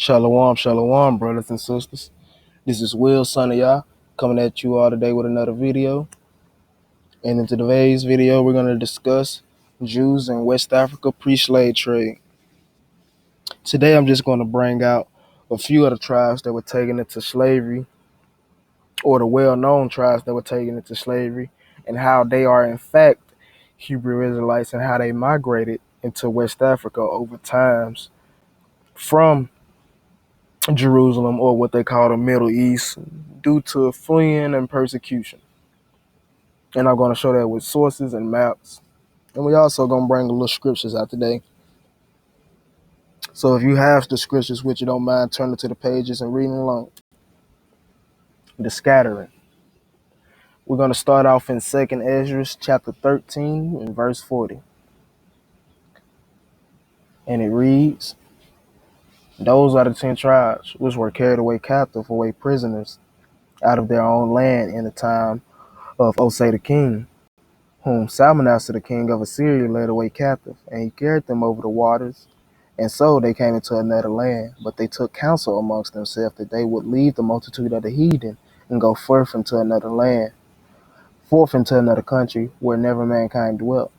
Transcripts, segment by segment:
Shalom, shalom, brothers and sisters. This is Will, son of Yah, coming at you all today with another video. And in today's video, we're going to discuss Jews in West Africa pre-slave trade. Today, I'm just going to bring out a few of the tribes that were taken into slavery, or the well-known tribes that were taken into slavery, and how they are in fact Hebrew Israelites and how they migrated into West Africa over times from Jerusalem, or what they call the Middle East, due to fleeing and persecution. And I'm going to show that with sources and maps. And we also going to bring the little scriptures out today. So if you have the scriptures with you, don't mind turning to the pages and reading along. The scattering. We're going to start off in 2nd Ezra chapter 13 and verse 40. And it reads, "Those are the 10 tribes which were carried away captive, away prisoners out of their own land in the time of Osei the king, whom Salmanassar the king of Assyria led away captive, and he carried them over the waters. And so they came into another land, but they took counsel amongst themselves that they would leave the multitude of the heathen and go forth into another land, forth into another country where never mankind dwelt,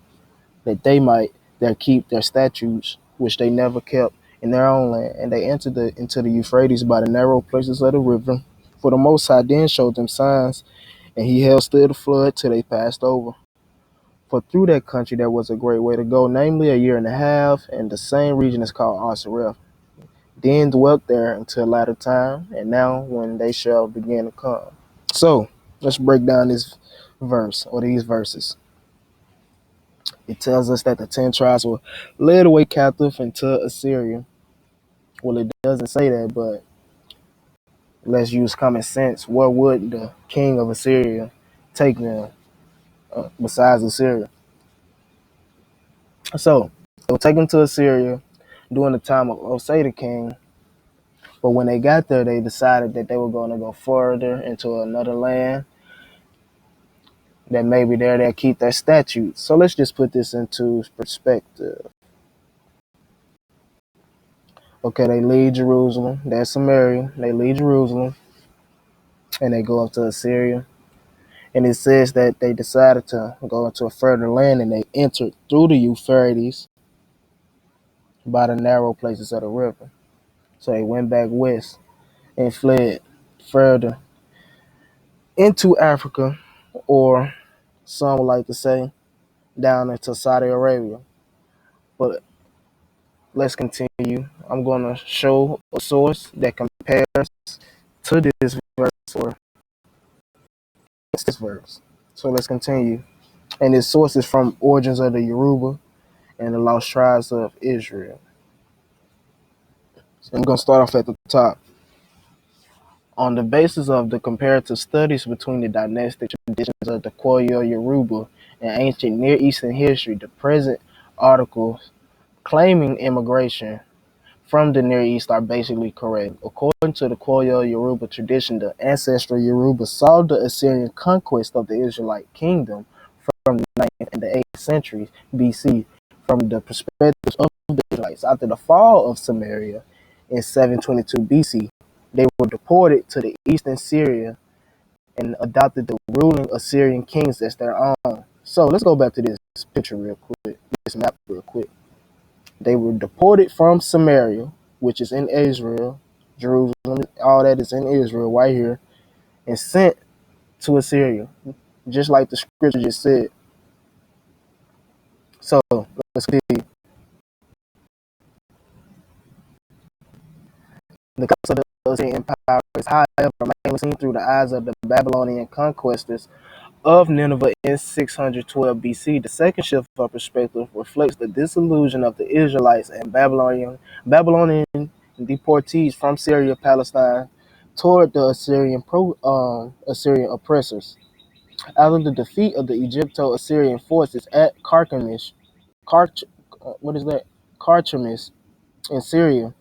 that they might there keep their statutes, which they never kept in their own land. And they entered into the Euphrates by the narrow places of the river. For the Most High then showed them signs, and he held still the flood till they passed over. For through that country there was a great way to go, namely a year and a half, and the same region is called Ancestral. Then dwelt there until latter time, and now when they shall begin to come." So let's break down this verse, or these verses. It tells us that the 10 tribes were led away captive into Assyria. Well, it doesn't say that, but let's use common sense. Where would the king of Assyria take them besides Assyria? So they were taken to Assyria during the time of Osei the king, but when they got there, they decided that they were going to go further into another land, that maybe there they'll keep their statutes. So let's just put this into perspective. Okay, they leave Jerusalem. There's Samaria. They leave Jerusalem, and they go up to Assyria. And it says that they decided to go into a further land, and they entered through the Euphrates by the narrow places of the river. So they went back west and fled further into Africa, or some would like to say down into Saudi Arabia. But let's continue. I'm going to show a source that compares to this verse, or this verse. So let's continue. And this source is from Origins of the Yoruba and the Lost Tribes of Israel. So I'm going to start off at the top. On the basis of the comparative studies between the dynastic traditions of the Koyo Yoruba and ancient Near Eastern history, the present articles claiming immigration from the Near East are basically correct. According to the Koyo Yoruba tradition, the ancestral Yoruba saw the Assyrian conquest of the Israelite kingdom from the 9th and the 8th centuries BC from the perspectives of the Israelites. After the fall of Samaria in 722 BC, they were deported to the eastern Syria and adopted the ruling Assyrian kings as their own. So let's go back to this picture real quick, this map real quick. They were deported from Samaria, which is in Israel, Jerusalem, all that is in Israel right here, and sent to Assyria, just like the scripture just said. So let's see. The collapse of the Assyrian Empire is, however, mainly seen through the eyes of the Babylonian conquistors of Nineveh in 612 BC. The second shift of perspective reflects the disillusion of the Israelites and Babylonian deportees from Syria, Palestine, toward the Assyrian oppressors. After the defeat of the Egypto-Assyrian forces at Carchemish, Carchemish in Syria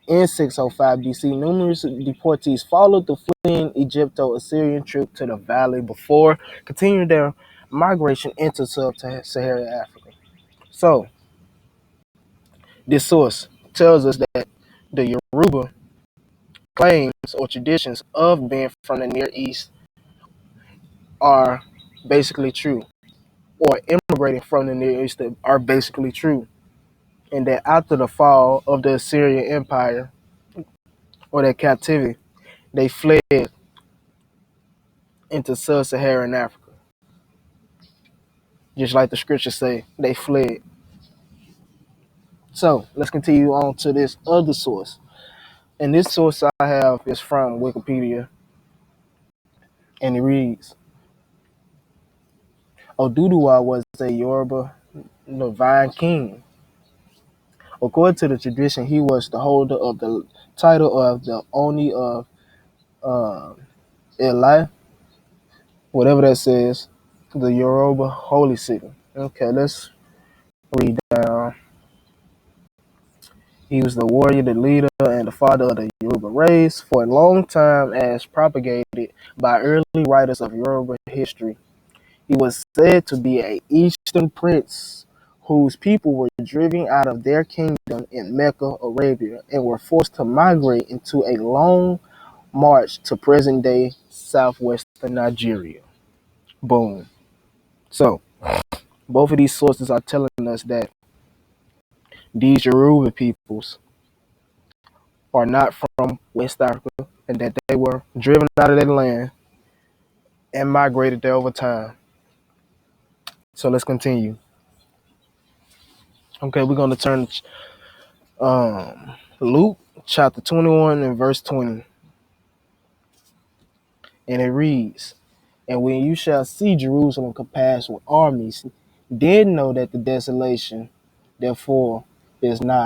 in 605 BC, numerous deportees followed the fleeing Egypto-Assyrian troops to the valley before continuing their migration into sub-Saharan Africa. So, this source tells us that The Yoruba claims or traditions of being from the Near East are basically true, or immigrating from the Near East are basically true, and that after the fall of the Assyrian Empire or their captivity, they fled into sub-Saharan Africa. Just like the scriptures say, they fled. So let's continue on to this other source. And this source I have is from Wikipedia, and it reads, Oduduwa was a Yoruba divine king. According to the tradition, he was the holder of the title of the Oni of uh, Eli, whatever that says, the Yoruba holy city. Okay, let's read down. He was the warrior, the leader, and the father of the Yoruba race for a long time, as propagated by early writers of Yoruba history. He was said to be an eastern prince whose people were driven out of their kingdom in Mecca, Arabia, and were forced to migrate into a long march to present-day southwestern Nigeria. Boom. So, both of these sources are telling us that these Yoruba peoples are not from West Africa and that they were driven out of their land and migrated there over time. So let's continue. Okay, we're going to turn to Luke chapter 21 and verse 20. And it reads, And when you shall see Jerusalem compassed with armies, then know that the desolation, therefore, is nigh.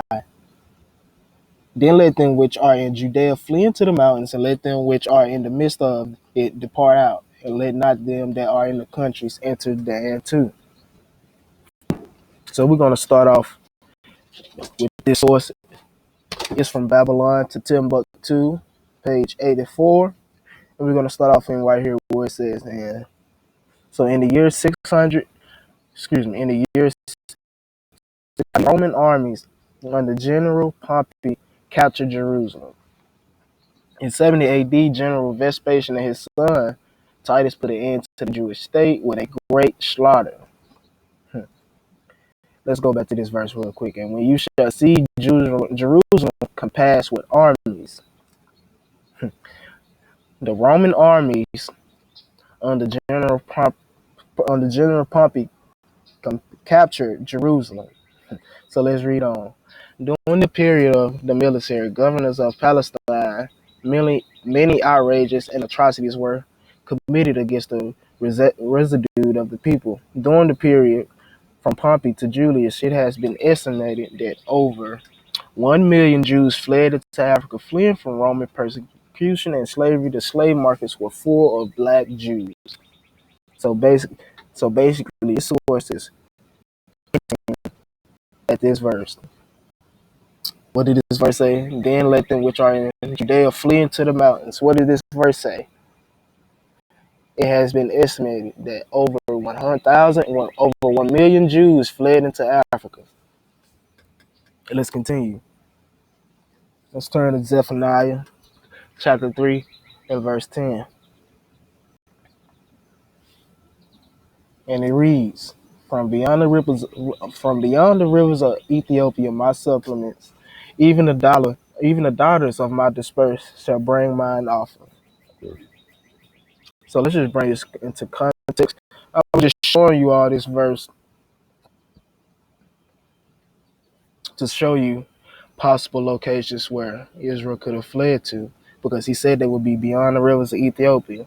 Then let them which are in Judea flee into the mountains, and let them which are in the midst of it depart out, and let not them that are in the countries enter therein. So we're going to start off with this source. It's from Babylon to Timbuktu, page 84. And we're going to start off in right here where it says, and so in the year 600, in the year Roman armies under General Pompey captured Jerusalem. In 70 AD, General Vespasian and his son Titus put an end to the Jewish state with a great slaughter. Let's go back to this verse real quick. And when you shall see Jerusalem compassed with armies, the Roman armies under General Pompey captured Jerusalem. So let's read on. During the period of the military governors of Palestine, many outrages and atrocities were committed against the residue of the people. During the period from Pompey to Julius, it has been estimated that over 1 million Jews fled into Africa, fleeing from Roman persecution and slavery. The slave markets were full of black Jews. So basically, this source is at this verse. What did this verse say? Then let them which are in Judea flee into the mountains. What did this verse say? It has been estimated that over 1 million Jews fled into Africa. And let's continue. Let's turn to Zephaniah chapter 3 and verse 10. And it reads, from beyond the rivers of Ethiopia, my supplements, even the daughters of my dispersed shall bring mine offering. So let's just bring this into context. I'm just showing you all this verse to show you possible locations where Israel could have fled to, because he said they would be beyond the rivers of Ethiopia.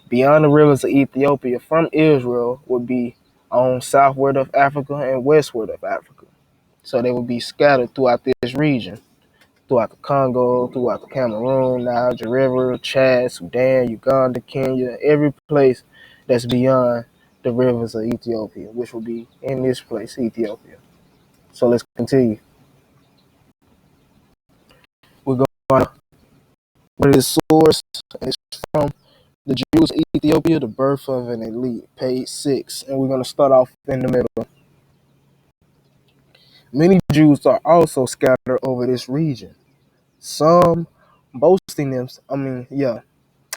Beyond the rivers of Ethiopia from Israel would be on southward of Africa and westward of Africa. So they would be scattered throughout this region, throughout the Congo, throughout the Cameroon, Niger River, Chad, Sudan, Uganda, Kenya, every place that's beyond the rivers of Ethiopia, which will be in this place, Ethiopia. So let's continue. We're going to go to this source, and it's from the Jews of Ethiopia, the birth of an elite, page 6. And we're going to start off in the middle. Many Jews are also scattered over this region. Some boasting them, I mean, yeah,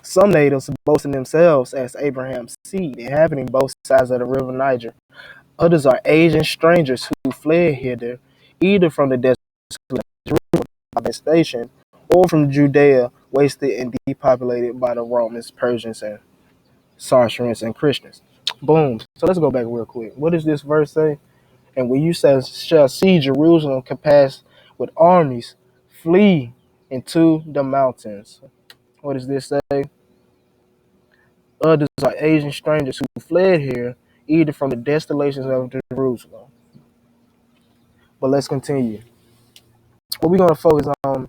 some natives boasting themselves as Abraham's seed, inhabiting both sides of the river Niger. Others are Asian strangers who fled hither, either from the devastation or from Judea, wasted and depopulated by the Romans, Persians, and Saracens and Christians. Boom. So let's go back real quick. What does this verse say? And when you shall see Jerusalem compassed with armies, flee into the mountains. What does this say? Others are Asian strangers who fled here, either from the desolations of Jerusalem. But let's continue. What we're going to focus on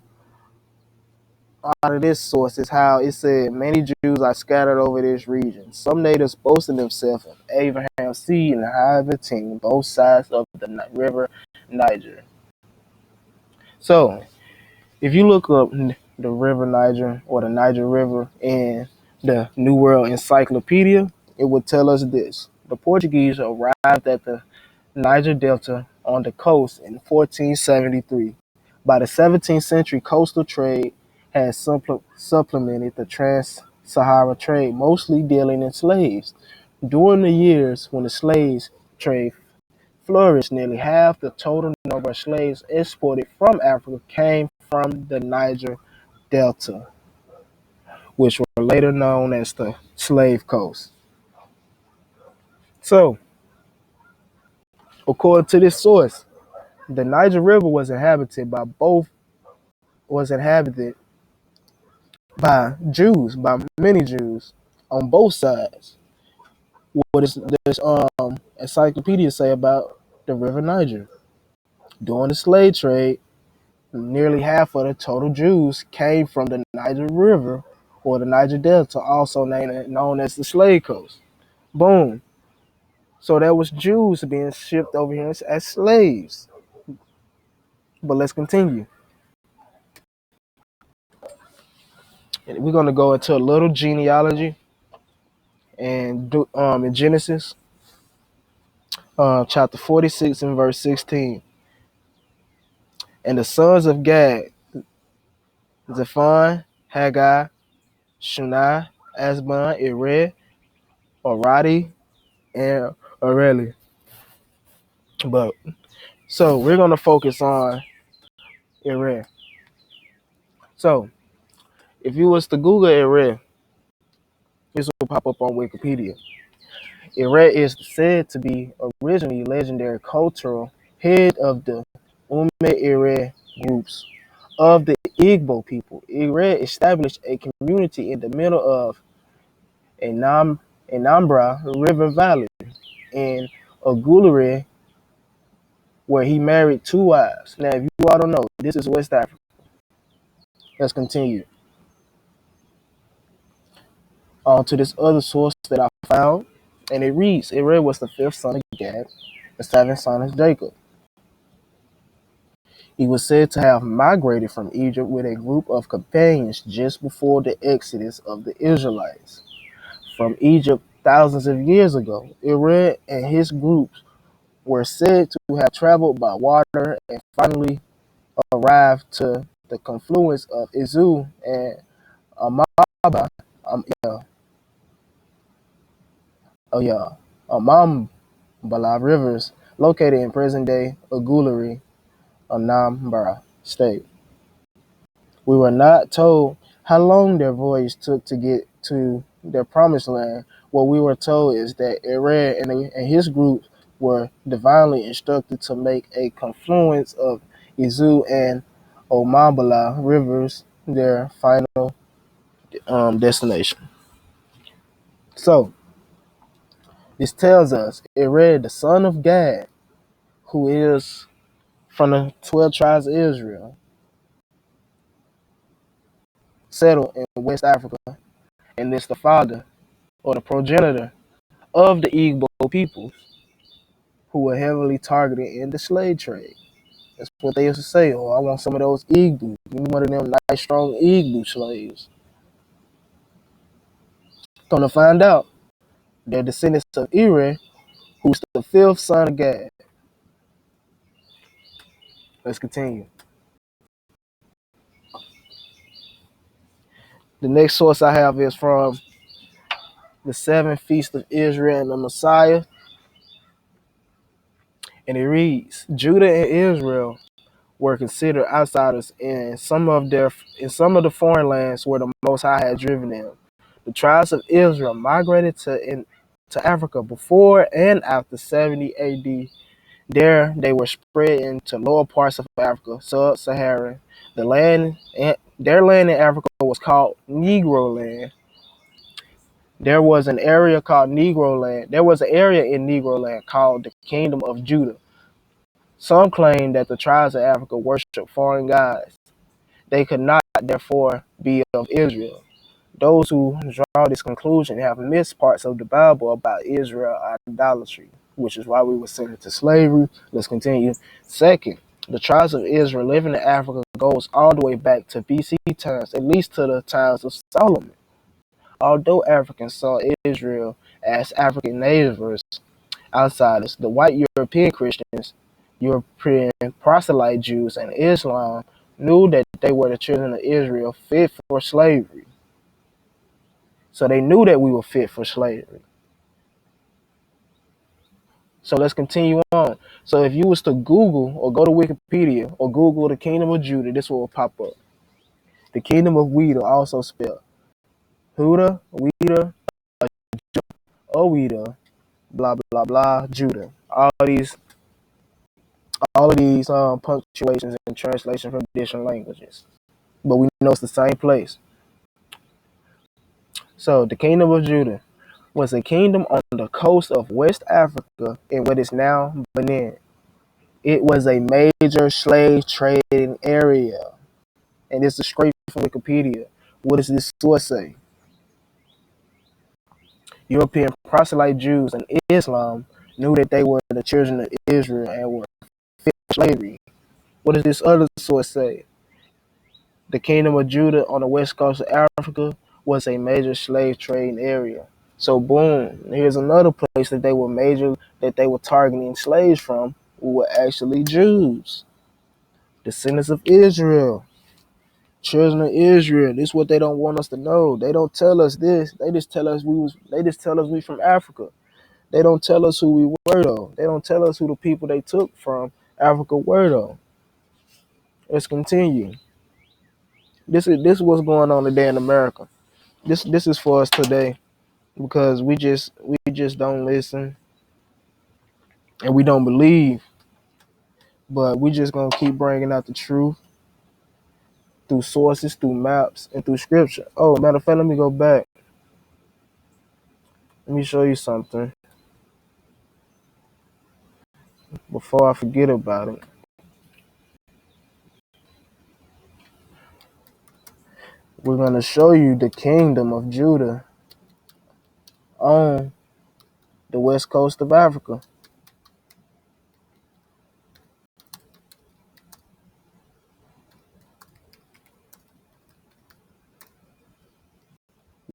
out of this source is how it said many Jews are scattered over this region. Some natives boasting themselves of Abraham's seed and inhabiting both sides of the river Niger. So, if you look up the river Niger or the Niger River in the New World Encyclopedia, it would tell us this. The Portuguese arrived at the Niger Delta on the coast in 1473. By the 17th century, coastal trade had supplemented the trans-Sahara trade, mostly dealing in slaves. During the years when the slaves trade flourished, nearly half the total number of slaves exported from Africa came from the Niger Delta, which were later known as the Slave Coast. So, according to this source, the Niger River was inhabited by Jews, by many Jews on both sides. What does this encyclopedia say about the River Niger? During the slave trade, nearly half of the total Jews came from the Niger River or the Niger Delta, also known as the Slave Coast. Boom. So there was Jews being shipped over here as slaves. But let's continue. And we're going to go into a little genealogy and in Genesis chapter 46 and verse 16. And the sons of Gad, Zephon, Haggai, Shunai, Asbon, Ered, Aradi, and Areli. But so we're gonna focus on Ered. So if you was to Google Ered, this will pop up on Wikipedia. Ered is said to be originally legendary cultural head of the Ume Ered groups of the Igbo people. Ered established a community in the middle of Anambra River Valley in Ogulere, where he married two wives. Now, if you all don't know, this is West Africa. Let's continue. On to this other source that I found, and it reads, Ered was the fifth son of Gad, the seventh son of Jacob. He was said to have migrated from Egypt with a group of companions just before the exodus of the Israelites from Egypt thousands of years ago. Ered and his groups were said to have traveled by water and finally arrived to the confluence of Izu and Amaba, yeah, Amambala rivers located in present-day Ogulere, Anambra State. We were not told how long their voyage took to get to their promised land. What we were told is that Ered and his group were divinely instructed to make a confluence of Izu and Omambala rivers their final destination. So this tells us Ered, the son of Gad, who is from the 12 tribes of Israel, settled in West Africa, and is the father or the progenitor of the Igbo people who were heavily targeted in the slave trade. That's what they used to say. Oh, I want some of those Igbo. Give me one of them nice, strong Igbo slaves. Come to find out, they're descendants of Ere, who's the fifth son of Gad. Let's continue. The next source I have is from the Seven Feasts of Israel and the Messiah, and it reads: Judah and Israel were considered outsiders in some of the foreign lands where the Most High had driven them. The tribes of Israel migrated to Africa before and after 70 AD. There they were spread into lower parts of Africa, sub-Saharan. Their land in Africa was called Negro land. There was an area called Negro land. There was an area in Negro land called the Kingdom of Judah. Some claim that the tribes of Africa worshiped foreign gods. They could not, therefore, be of Israel. Those who draw this conclusion have missed parts of the Bible about Israel idolatry, which is why we were sent into slavery. Let's continue. Second, the tribes of Israel living in Africa goes all the way back to BC times, at least to the times of Solomon. Although Africans saw Israel as African neighbors, outsiders, the white European Christians, European proselyte Jews, and Islam knew that they were the children of Israel fit for slavery. So they knew that we were fit for slavery. So let's continue on. So if you was to Google or go to Wikipedia or Google the Kingdom of Judah, this will pop up. The Kingdom of Judah, also spelled Huda, Weda, Oweda, blah blah blah, Judah. All of these punctuations and translations from different languages, but we know it's the same place. So the Kingdom of Judah was a kingdom on the coast of West Africa in what is now Benin. It was a major slave trading area. And this is straight from Wikipedia. What does this source say? European proselyte Jews and Islam knew that they were the children of Israel and were fit for slavery. What does this other source say? The Kingdom of Judah on the west coast of Africa was a major slave trading area. So boom, here's another place that they were targeting slaves from, who were actually Jews, descendants of Israel, children of Israel. This is what they don't want us to know. They don't tell us this. They just tell us we from Africa. They don't tell us who we were though. They don't tell us who the people they took from Africa were though. Let's continue. This is what's going on today in America. This is for us today because we just don't listen and we don't believe, but we just gonna keep bringing out the truth through sources, through maps, and through scripture. Oh, matter of fact, let me go back. Let me show you something before I forget about it. We're gonna show you the kingdom of Judah on the west coast of Africa,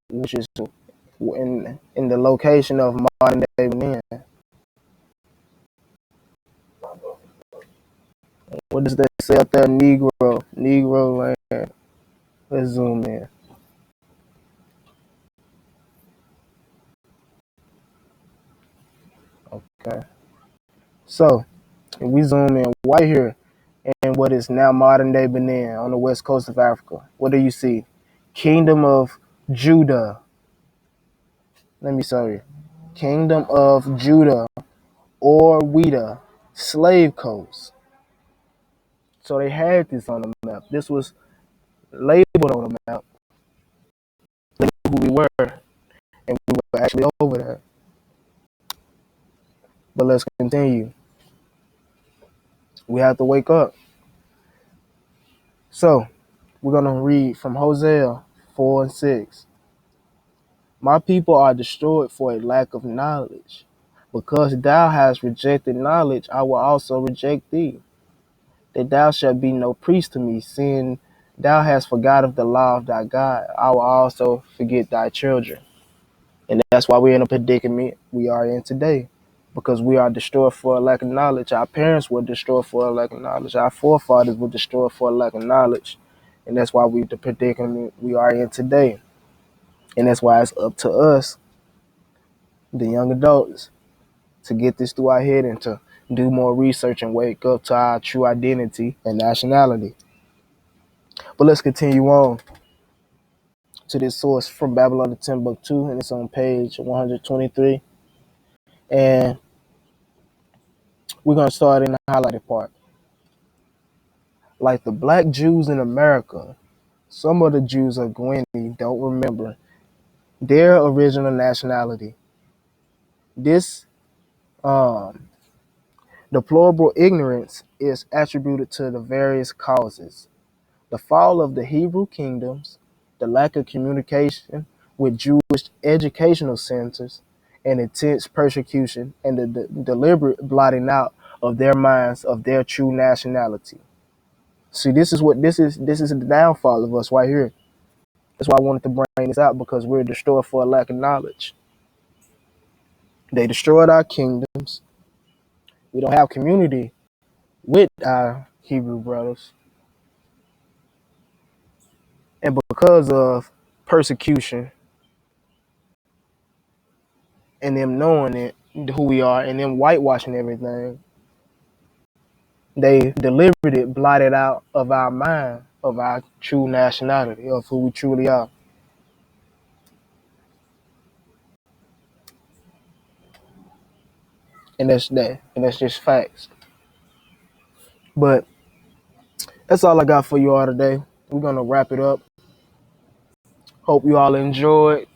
which is in the location of modern day Benin. What does that say out there? Negro land. Let's zoom in. Okay. So if we zoom in right here in what is now modern day Benin on the west coast of Africa, what do you see? Kingdom of Judah. Kingdom of Judah or Weda, slave coast. So they had this on the map. This was labeled on the map. They knew who we were, and we were actually over there. But let's continue. We have to wake up. So we're going to read from Hosea 4 and 6. My people are destroyed for a lack of knowledge. Because thou hast rejected knowledge, I will also reject thee. That thou shalt be no priest to me, seeing thou hast forgotten the law of thy God. I will also forget thy children. And that's why we're in a predicament we are in today. Because we are destroyed for a lack of knowledge. Our parents were destroyed for a lack of knowledge. Our forefathers were destroyed for a lack of knowledge. And that's why we the predicament we are in today. And that's why it's up to us, the young adults, to get this through our head and to do more research and wake up to our true identity and nationality. But let's continue on to this source from Babylon the 10 book 2, and it's on page 123. And we're going to start in the highlighted part. Like the black Jews in America, some of the Jews of Gwynedd don't remember their original nationality. This um, deplorable ignorance is attributed to the various causes: the fall of the Hebrew kingdoms, the lack of communication with Jewish educational centers, and intense persecution, and the deliberate blotting out of their minds of their true nationality. See, this is what this is. This is the downfall of us right here. That's why I wanted to bring this out, because we're destroyed for a lack of knowledge. They destroyed our kingdoms. We don't have community with our Hebrew brothers. And because of persecution and them knowing it, who we are, and them whitewashing everything, they delivered it, blotted out of our mind, of our true nationality, of who we truly are. And that's that. And that's just facts. But that's all I got for you all today. We're gonna wrap it up. Hope you all enjoyed.